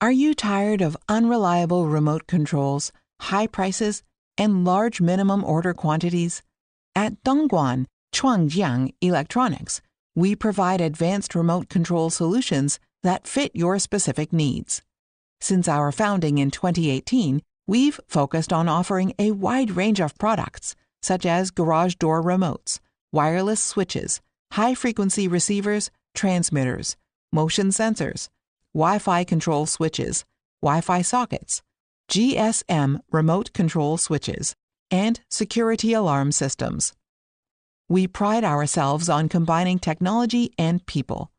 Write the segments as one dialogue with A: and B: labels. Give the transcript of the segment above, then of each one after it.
A: Are you tired of unreliable remote controls, high prices, and large minimum order quantities? At Dongguan Chuangjiang Electronics, we provide advanced remote control solutions that fit your specific needs. Since our founding in 2018, we've focused on offering a wide range of products, such as garage door remotes, wireless switches, high-frequency receivers, transmitters, motion sensors, Wi-Fi control switches, Wi-Fi sockets, GSM remote control switches, and security alarm systems. We pride ourselves on combining technology and people.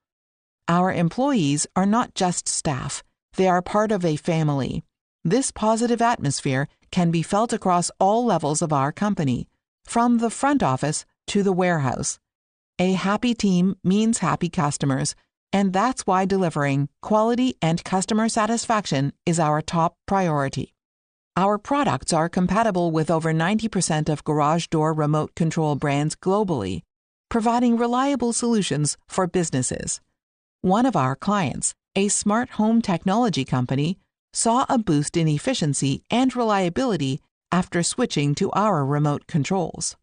A: Our employees are not just staff, they are part of a family. This positive atmosphere can be felt across all levels of our company, from the front office to the warehouse. A happy team means happy customers, and that's why delivering quality and customer satisfaction is our top priority. Our products are compatible with over 90% of garage door remote control brands globally, providing reliable solutions for businesses. One of our clients, a smart home technology company, saw a boost in efficiency and reliability after switching to our remote controls.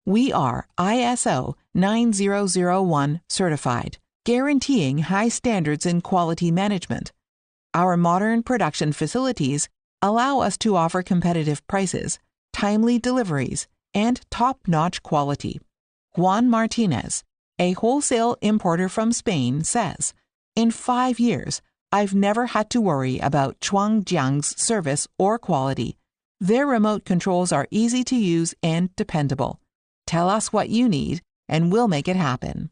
A: We are ISO 9001 certified, guaranteeing high standards in quality management. Our modern production facilities allow us to offer competitive prices, timely deliveries, and top-notch quality. Juan Martinez, a wholesale importer from Spain, says, "In 5 years, I've never had to worry about Chuangjiang's service or quality. Their remote controls are easy to use and dependable. Tell us what you need, and we'll make it happen."